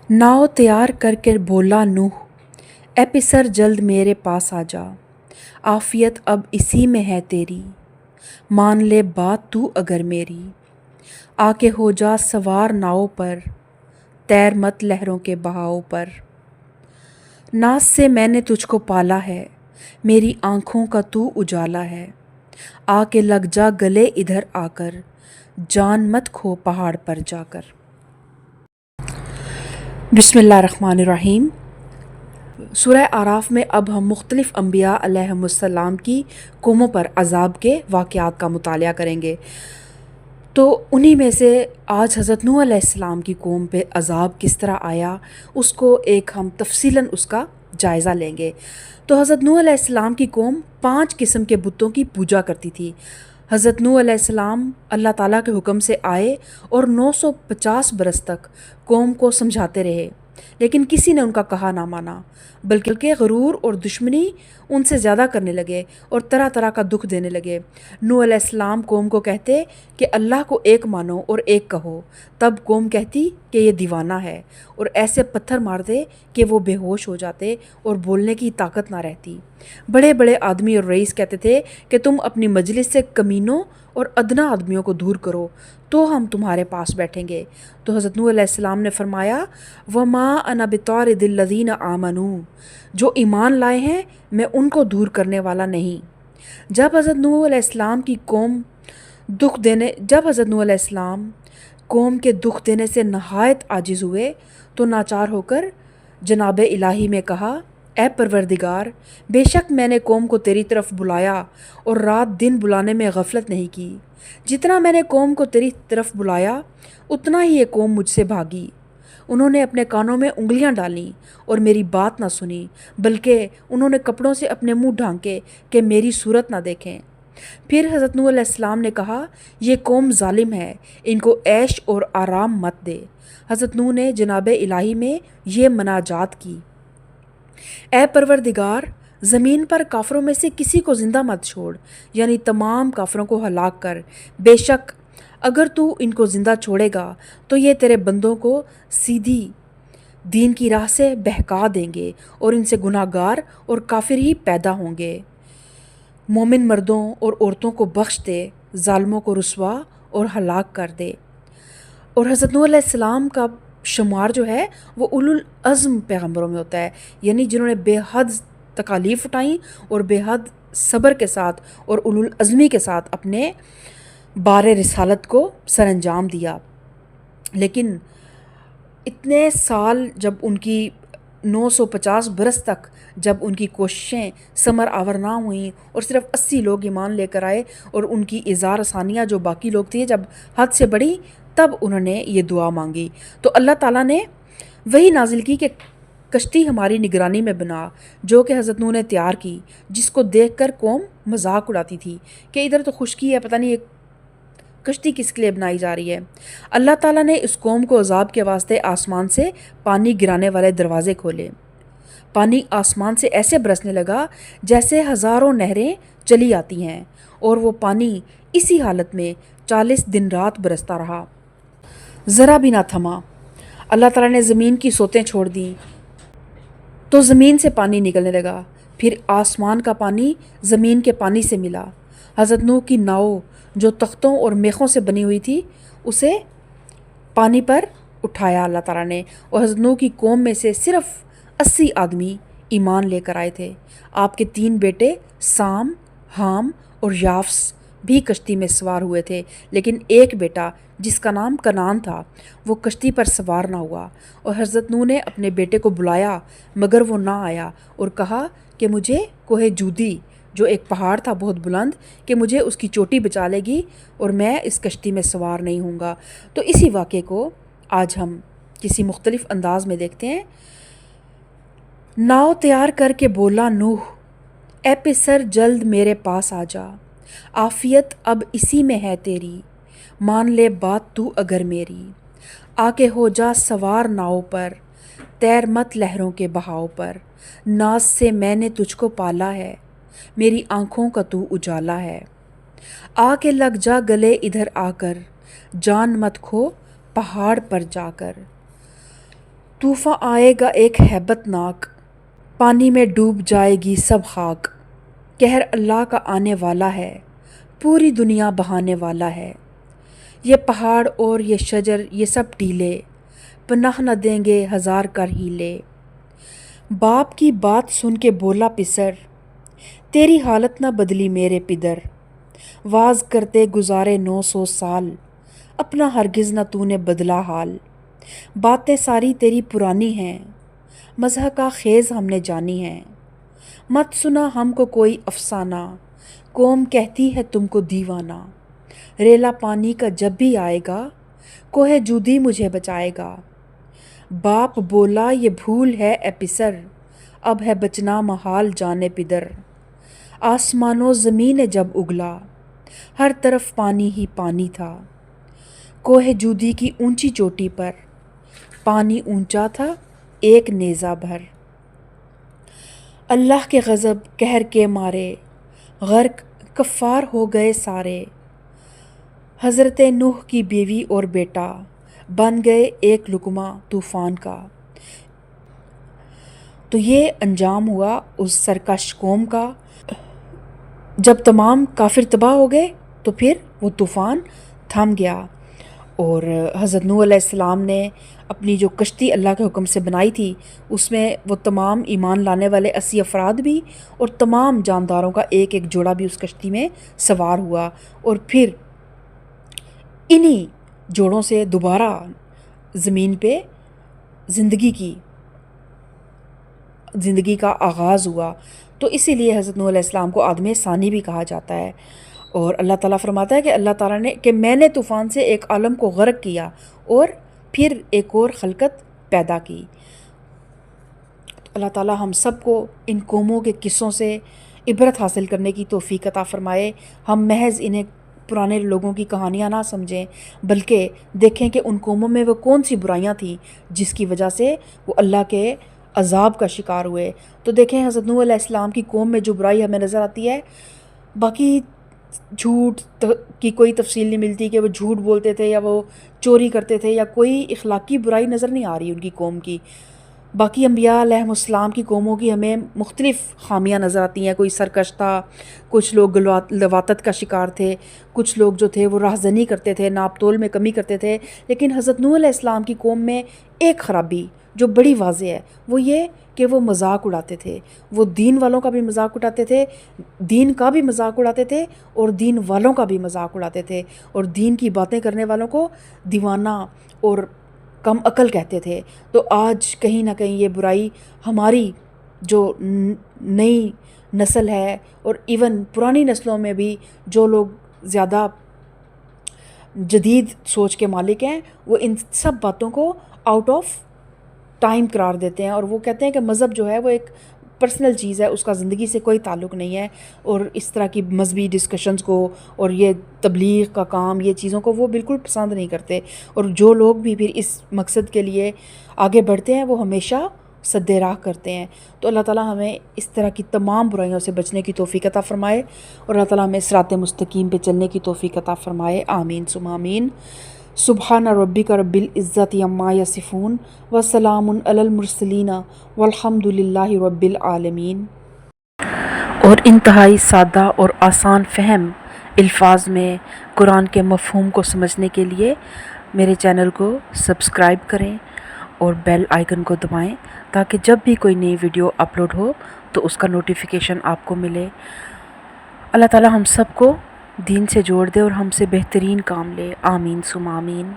नाव तैयार करके बोला नूह, ए पिसर जल्द मेरे पास आ जा। आफियत अब इसी में है तेरी, मान ले बात तू अगर मेरी। आके हो जा सवार नाव पर, तैर मत लहरों के बहाव पर। नाज से मैंने तुझको पाला है, मेरी आँखों का तू उजाला है। आके लग जा गले इधर आकर, जान मत खो पहाड़ पर जाकर। बिस्मिल्लाहिर्रहमानिर्रहीम। सूरह आराफ में अब हम मुख्तलिफ़ अम्बिया अलैहिमुस्सलाम की कौमों पर अज़ाब के वाक़यात का मुतालिया करेंगे। तो उन्हीं में से आज हज़रत नूह अलैहिस्सलाम की कौम पे अज़ाब किस तरह आया, उसको एक हम तफसीलन उसका जायज़ा लेंगे। तो हज़रत नूह अलैहिस्सलाम की कौम 5 किस्म के बुतों की पूजा करती थी। हज़रत नूह अलैहिस्सलाम अल्लाह ताला के हुक्म से आए और 950 बरस तक कौम को समझाते रहे, लेकिन किसी ने उनका कहा ना माना, बल्कि गरूर और दुश्मनी उनसे ज़्यादा करने लगे और तरह तरह का दुख देने लगे। नूह अलैहिस्सलाम कौम को कहते कि अल्लाह को एक मानो और एक कहो, तब कौम कहती कि ये दीवाना है, और ऐसे पत्थर मारते कि वो बेहोश हो जाते और बोलने की ताकत ना रहती। बड़े बड़े आदमी और रईस कहते थे कि तुम अपनी मजलिस से कमीनों और अदना आदमियों को दूर करो तो हम तुम्हारे पास बैठेंगे। तो हज़रत नूह अलैहिस्सलाम ने फरमाया, वमा अना बितारिदिल लज़ीना आमनू, जो ईमान लाए हैं मैं उनको दूर करने वाला नहीं। जब हज़रत नूह अलैहिस्सलाम कौम के दुख देने से नहायत आजिज़ हुए तो नाचार होकर जनाब इलाही में कहा, ए परवरदिगार, बेशक मैंने कौम को तेरी तरफ बुलाया और रात दिन बुलाने में गफलत नहीं की। जितना मैंने कौम को तेरी तरफ बुलाया उतना ही ये कौम मुझसे भागी। उन्होंने अपने कानों में उंगलियां डालीं और मेरी बात ना सुनी, बल्कि उन्होंने कपड़ों से अपने मुंह ढांके कि मेरी सूरत ना देखें। फिर हज़रत नूह अलैहिस्सलाम ने कहा, ये कौम जालिम है, इनको ऐश और आराम मत दे। हज़रत नूह ने जनाब इलाही में ये मनाजात की, ए परवरदिगार, ज़मीन पर काफरों में से किसी को ज़िंदा मत छोड़, यानी तमाम काफरों को हलाक कर। बेशक अगर तू इनको ज़िंदा छोड़ेगा तो ये तेरे बंदों को सीधी दीन की राह से बहका देंगे और इनसे गुनाहगार और काफिर ही पैदा होंगे। मोमिन मर्दों और औरतों को बख्श दे, जालिमों को रुसवा और हलाक कर दे। और हज़रत नूह अलैहिस्सलाम का शुमार जो है वो उलुल अज़्म पैगम्बरों में होता है, यानी जिन्होंने बेहद तकालीफ़ उठाई और बेहद सब्र के साथ और उलुल अज़्मी के साथ अपने बारे रिसालत को सरअंजाम दिया। लेकिन इतने साल जब उनकी 950 बरस तक जब उनकी कोशिशें समर आवर ना हुई और सिर्फ 80 लोग ईमान लेकर आए और उनकी इज़ार आसानियाँ जो बाकी लोग थे जब हद से बढ़ी, तब उन्होंने ये दुआ मांगी। तो अल्लाह ताला ने वही नाजिल की कि कश्ती हमारी निगरानी में बना, जो कि हज़रत नूह ने तैयार की, जिसको देखकर कौम मजाक उड़ाती थी कि इधर तो खुशकी है, पता नहीं ये कश्ती किसके लिए बनाई जा रही है। अल्लाह ताला ने इस कौम को अजाब के वास्ते आसमान से पानी गिराने वाले दरवाज़े खोले। पानी आसमान से ऐसे बरसने लगा जैसे हज़ारों नहरें चली आती हैं, और वो पानी इसी हालत में 40 दिन रात बरसता रहा, ज़रा भी ना थमा। अल्लाह ताला ने ज़मीन की सोतें छोड़ दी तो ज़मीन से पानी निकलने लगा, फिर आसमान का पानी ज़मीन के पानी से मिला। हज़रत नूह की नाव जो तख्तों और मेखों से बनी हुई थी उसे पानी पर उठाया अल्लाह ताला ने, और हज़रत नूह की कौम में से सिर्फ 80 आदमी ईमान लेकर आए थे। आपके 3 बेटे साम, हाम और याफ्स भी कश्ती में सवार हुए थे, लेकिन एक बेटा जिसका नाम कनान था वो कश्ती पर सवार ना हुआ। और हज़रत नूह ने अपने बेटे को बुलाया मगर वो ना आया और कहा कि मुझे कोहे जूदी, जो एक पहाड़ था बहुत बुलंद, कि मुझे उसकी चोटी बचा लेगी और मैं इस कश्ती में सवार नहीं हूँगा। तो इसी वाक़े को आज हम किसी मुख्तलिफ़ अंदाज में देखते हैं। नाव तैयार करके बोला नूह, ए पिसर जल्द मेरे पास आ जा। आफियत अब इसी में है तेरी, मान ले बात तू अगर मेरी। आके हो जा सवार नाव पर, तैर मत लहरों के बहाव पर। नाज से मैंने तुझको पाला है, मेरी आँखों का तू उजाला है। आके लग जा गले इधर आकर, जान मत खो पहाड़ पर जाकर। طوفان آئے گا ایک ہیبت ناک، پانی میں ڈوب جائے گی سب خاک۔ قہر اللہ کا آنے والا ہے، پوری دنیا بہانے والا ہے۔ یہ پہاڑ اور یہ شجر یہ سب ٹیلے، پناہ نہ دیں گے ہزار کر ہیلے۔ باپ کی بات سن کے بولا پسر، تیری حالت نہ بدلی میرے پدر۔ واز کرتے گزارے 900 سال، اپنا ہرگز نہ تو نے بدلا حال۔ باتیں ساری تیری پرانی ہیں، مزح کا خیز ہم نے جانی ہیں۔ مت سنا ہم کو کوئی افسانہ، قوم کہتی ہے تم کو دیوانہ۔ ریلا پانی کا جب بھی آئے گا، کوہ جودی مجھے بچائے گا۔ باپ بولا یہ بھول ہے اے پسر، اب ہے بچنا محال جانے پدر۔ آسمان و زمین جب اگلا، ہر طرف پانی ہی پانی تھا۔ کوہ جودی کی اونچی چوٹی پر، پانی اونچا تھا ایک نیزہ بھر۔ اللہ کے غضب قہر کے مارے، غرق کفار ہو گئے سارے۔ حضرت نوح کی بیوی اور بیٹا بن گئے ایک لقمہ طوفان کا۔ تو یہ انجام ہوا اس سرکش قوم کا۔ جب تمام کافر تباہ ہو گئے تو پھر وہ طوفان تھم گیا، اور حضرت نوح علیہ السلام نے اپنی جو کشتی اللہ کے حکم سے بنائی تھی، اس میں وہ تمام ایمان لانے والے 80 افراد بھی اور تمام جانداروں کا ایک ایک جوڑا بھی اس کشتی میں سوار ہوا، اور پھر انہی جوڑوں سے دوبارہ زمین پہ زندگی کا آغاز ہوا۔ تو اسی لیے حضرت نوح علیہ السلام کو آدم ثانی بھی کہا جاتا ہے۔ اور اللہ تعالیٰ فرماتا ہے کہ اللہ تعالیٰ نے کہ میں نے طوفان سے ایک عالم کو غرق کیا اور پھر ایک اور خلقت پیدا کی۔ اللہ تعالیٰ ہم سب کو ان قوموں کے قصوں سے عبرت حاصل کرنے کی توفیق عطا فرمائے۔ ہم محض انہیں پرانے لوگوں کی کہانیاں نہ سمجھیں، بلکہ دیکھیں کہ ان قوموں میں وہ کون سی برائیاں تھیں جس کی وجہ سے وہ اللہ کے عذاب کا شکار ہوئے۔ تو دیکھیں حضرت نوح علیہ السلام کی قوم میں جو برائی ہمیں نظر آتی ہے، باقی جھوٹ کی کوئی تفصیل نہیں ملتی کہ وہ جھوٹ بولتے تھے یا وہ چوری کرتے تھے، یا کوئی اخلاقی برائی نظر نہیں آ رہی ان کی قوم کی۔ باقی انبیاء علیہ السلام کی قوموں کی ہمیں مختلف خامیاں نظر آتی ہیں۔ کوئی سرکش تھا، کچھ لوگ لواطت کا شکار تھے، کچھ لوگ جو تھے وہ راہزنی کرتے تھے، ناپ تول میں کمی کرتے تھے۔ لیکن حضرت نوح علیہ السلام کی قوم میں ایک خرابی جو بڑی واضح ہے، وہ یہ کہ وہ مذاق اڑاتے تھے۔ وہ دین والوں کا بھی مذاق اڑاتے تھے، دین کا بھی مذاق اڑاتے تھے، اور دین والوں کا بھی مذاق اڑاتے تھے، اور دین کی باتیں کرنے والوں کو دیوانہ اور کم عقل کہتے تھے۔ تو آج کہیں نہ کہیں یہ برائی ہماری جو نئی نسل ہے، اور ایون پرانی نسلوں میں بھی جو لوگ زیادہ جدید سوچ کے مالک ہیں، وہ ان سب باتوں کو آؤٹ آف ٹائم قرار دیتے ہیں، اور وہ کہتے ہیں کہ مذہب جو ہے وہ ایک پرسنل چیز ہے، اس کا زندگی سے کوئی تعلق نہیں ہے۔ اور اس طرح کی مذہبی ڈسکشنز کو اور یہ تبلیغ کا کام، یہ چیزوں کو وہ بالکل پسند نہیں کرتے، اور جو لوگ بھی پھر اس مقصد کے لیے آگے بڑھتے ہیں وہ ہمیشہ سد راہ کرتے ہیں۔ تو اللہ تعالیٰ ہمیں اس طرح کی تمام برائیوں سے بچنے کی توفیق عطا فرمائے، اور اللہ تعالیٰ ہمیں صراط مستقیم پہ چلنے کی توفیق عطا فرمائے۔ آمین ثم آمین۔ سبحان ربک رب العزت عما یصفون وسلام علی المرسلین والحمد للہ رب العالمین۔ اور انتہائی سادہ اور آسان فہم الفاظ میں قرآن کے مفہوم کو سمجھنے کے لیے میرے چینل کو سبسکرائب کریں اور بیل آئیکن کو دبائیں، تاکہ جب بھی کوئی نئی ویڈیو اپلوڈ ہو تو اس کا نوٹیفیکیشن آپ کو ملے۔ اللہ تعالیٰ ہم سب کو دین سے جوڑ دے اور ہم سے بہترین کام لے۔ آمین ثم آمین۔